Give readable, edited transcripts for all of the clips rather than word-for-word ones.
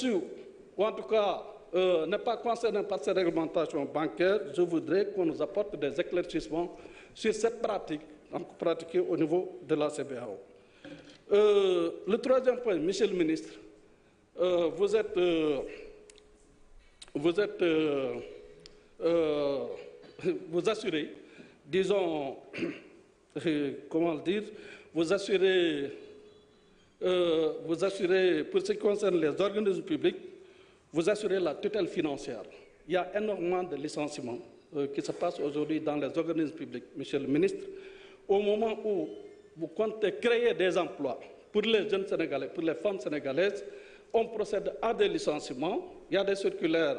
ou en tout cas n'est pas concerné par cette réglementation bancaire, je voudrais qu'on nous apporte des éclaircissements sur cette pratique pratiquée au niveau de la CBAO. Le troisième point, Monsieur le ministre, vous assurez, disons, comment le dire, vous assurez, pour ce qui concerne les organismes publics, vous assurez la tutelle financière. Il y a énormément de licenciements qui se passent aujourd'hui dans les organismes publics, Monsieur le ministre. Au moment où vous comptez créer des emplois pour les jeunes Sénégalais, pour les femmes sénégalaises, on procède à des licenciements. Il y a des circulaires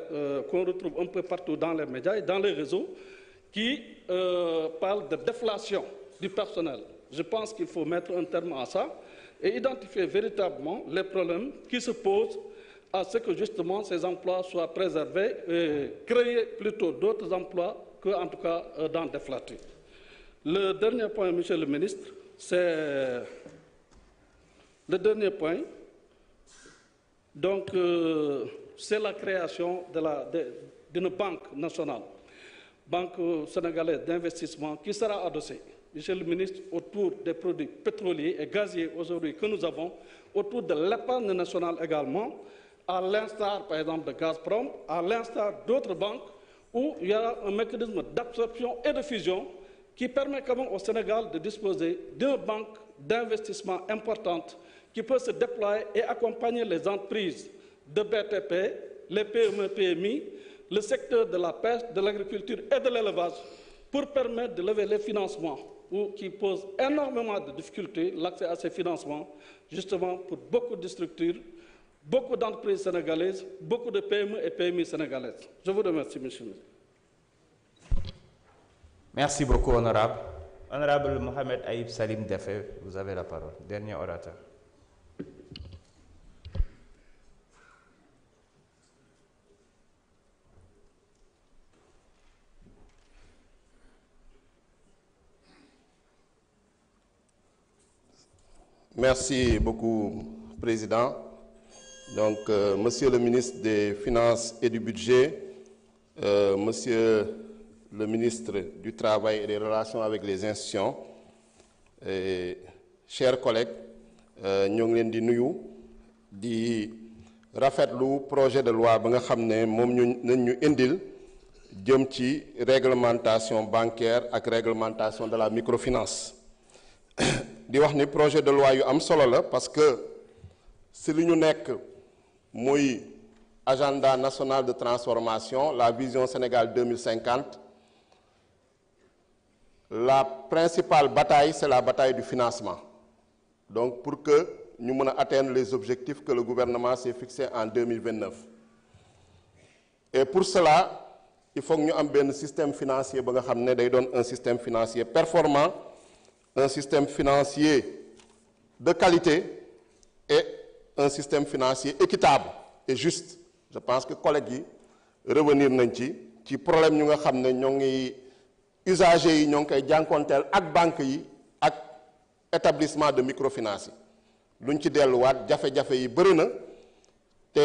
qu'on retrouve un peu partout dans les médias et dans les réseaux qui parlent de déflation du personnel. Je pense qu'il faut mettre un terme à ça et identifier véritablement les problèmes qui se posent à ce que justement ces emplois soient préservés et créer plutôt d'autres emplois qu'en tout cas dans des flatteries. Le dernier point, Monsieur le ministre, c'est c'est la création d'une banque nationale, banque sénégalaise d'investissement qui sera adossée, Monsieur le ministre, autour des produits pétroliers et gaziers aujourd'hui que nous avons, autour de l'épargne nationale également, à l'instar par exemple de Gazprom, à l'instar d'autres banques où il y a un mécanisme d'absorption et de fusion qui permet quand même au Sénégal de disposer d'une banque d'investissement importante qui peut se déployer et accompagner les entreprises de BTP, les PME, PMI, le secteur de la pêche, de l'agriculture et de l'élevage pour permettre de lever les financements qui posent énormément de difficultés, l'accès à ces financements, justement pour beaucoup de structures, beaucoup d'entreprises sénégalaises, beaucoup de PME et PMI sénégalaises. Je vous remercie, monsieur le ministre. Merci beaucoup, honorable. Honorable Mohamed Aïb Salim Defé, vous avez la parole. Dernier orateur. Merci beaucoup, Président. Donc, Monsieur le ministre des Finances et du Budget, Monsieur le ministre du Travail et des Relations avec les institutions, chers collègues, ñoo ngi leen di nuyu di rafetlu projet de loi ba nga xam ne moom ñu indil jëm ci réglementation bancaire ak réglementation de la microfinance. di wax ni projet de loi yu am solo la parce que si li ñu nekk muy agenda national de transformation, la vision Sénégal 2050, la principale bataille, c'est la bataille du financement. Donc, pour que nous puissions atteindre les objectifs que le gouvernement s'est fixés en 2029. Et pour cela, il faut que nous ayons un système financier, un système financier performant, un système financier de qualité et un système financier équitable et juste. Je pense que les collègues revenir sur le problème que nous usagers yi ñoo ngi koy jànkonteel ak banque yi ak établissement de microfinance yi luñ ci delluwaat jafe-jafe yi bëri na te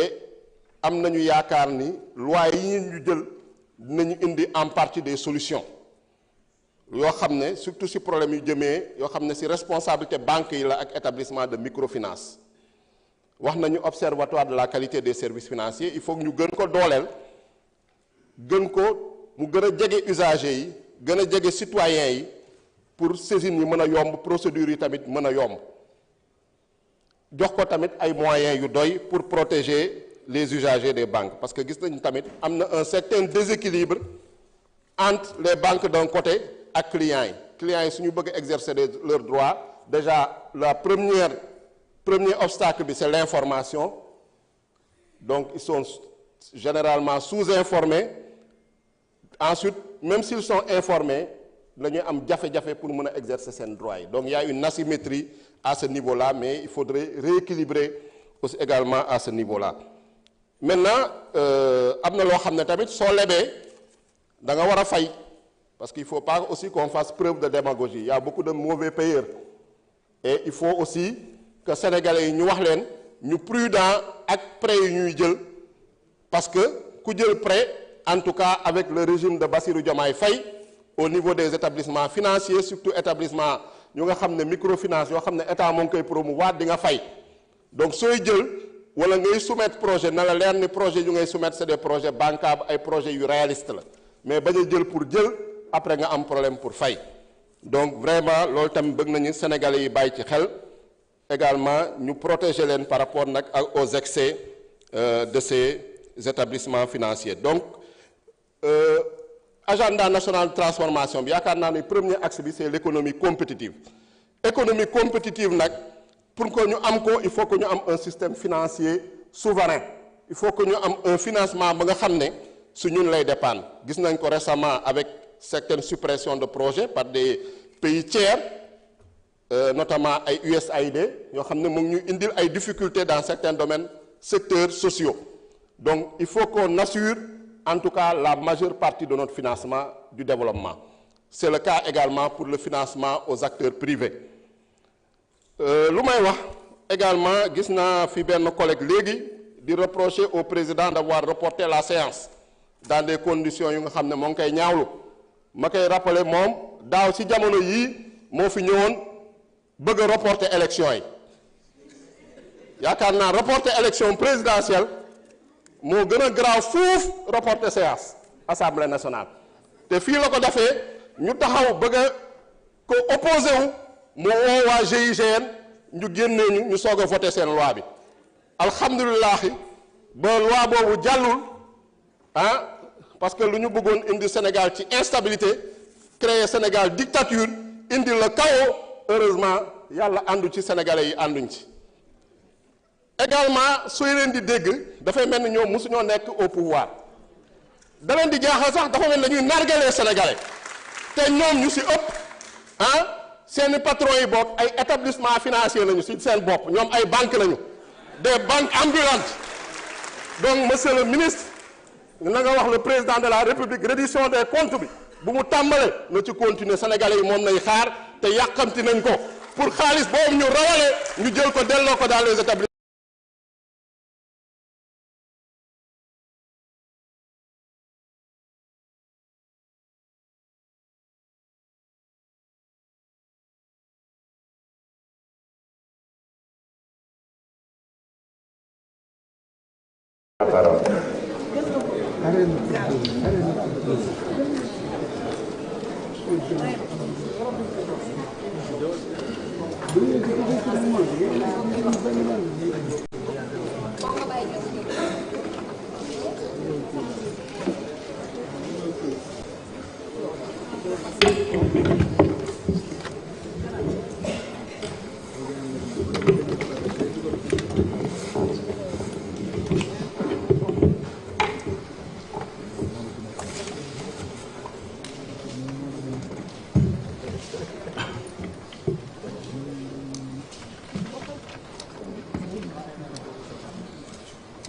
am nañu yaakaar ni loi yi ñu jël dinañu indi en partie des solutions yoo xam ne surtout si problème yu jëmee yoo xam ne si responsabilité banque yi la ak établissement de microfinance wax nañu observatoire de la qualité des services financiers il faut que ñu gën ko dooleel gën ko mu gën a jege usagers yi gën a jege citoyens yi pour saisine yi mën a yomb procédure yi tamit mën a yomb jox ko tamit ay moyens yu doy pour protéger les usagers des banques parce que gis nañu tamit am na un certain déséquilibre entre les banques d'un côté ak clients yi suñu bëgg a exercer leurs droits déjà premier obstacle bi c'est l'information donc ils sont généralement sous-informés. Ensuite, même s'ils sont informés, ils ont jafe-jafe pour exercer ces droits. Donc il y a une asymétrie à ce niveau-là, mais il faudrait rééquilibrer aussi également à ce niveau-là. Maintenant, parce qu'il ne faut pas aussi qu'on fasse preuve de démagogie. Il y a beaucoup de mauvais payeurs. Et il faut aussi que les Sénégalais nous ñu prudent ak prêt yu ñuy jël parce que ku jël prêt en tout cas avec le régime de Bassirou Diomaye Faye au niveau des établissements financiers surtout établissement ñu nga xam ne microfinance yoo xam ne état moo ngi koy promouvoir di nga fay donc sooy jël wala ngay soumettre projet na la leer ni projet yu ngay soumettre c'est des projets bancables ay projets yu réalistes la mais bañ a jël pour jël après nga am problème pour fay donc vraiment loolu tamit bëgg nañu sénégalais yi bàyyi ci xel également ñu protéger leen par rapport nag aux excès de ces établissements financiers donc agenda national de transformation bi yaakaar naa ne premier axe bi c'est l'économie compétitive économie compétitive nag pour que ñu am ko il faut que ñu am un système financier souverain il faut que ñu am un financement ba nga xam ne su ñun lay dépendre gis nañ ko récemment avec certaines suppressions de projets par des pays tiers notamment ay USAID yoo xam ne mu ngi ñu indil ay difficultés dans certains domaines secteurs sociaux donc il faut qu'on assure en tout cas la majeure partie de notre financement du développement c'est le cas également pour le financement aux acteurs privés lu may wax également gis naa fi benn collègue léegi di reprocher au président d'avoir reporté la séance dans des conditions yu nga xam ne moo ngi koy ñaawlu ma koy rappeler moom daaw ci jamono yii moo fi ñëwoon bëgg a reporter élection yi yaakaar naa reporter élection présidentielle moo gën a grave fuuf reporter séance assemblée nationale te fii la ko defee ñu taxaw bëgg a ko opposé wu mu woo waa GIGN ñu génnee ñu soog a voté seen loi bi alhamdulilahi ba loi boobu jàllul ah parce que lu ñu bëggoon indi Sénégal ci instabilité créer Sénégal dictature indi le chaos heureusement yàlla àndu ci sénégalais yi ànduñ ci également sooy leen di dégg dafay mel ni ñoom mosuñoo nekk au pouvoir da leen di jaaxal sax dafa mel ni dañuy nargalee sénégalais te ñoom ñu si ëpp ah seeni patron yi bokk ay établissement financier lañu si seen bopp ñoom ay banques lañu des banques ambulantes donc monsieur le ministre na nga wax le président de la république reddition des comptes bi bu mu tàmbale na ci continuer sénégalais yi moom nay xaar te yàqamti nañ ko pour xaalis boobu ñu rawale ñu jël ko delloo ko dans les établissements.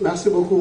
Merci beaucoup.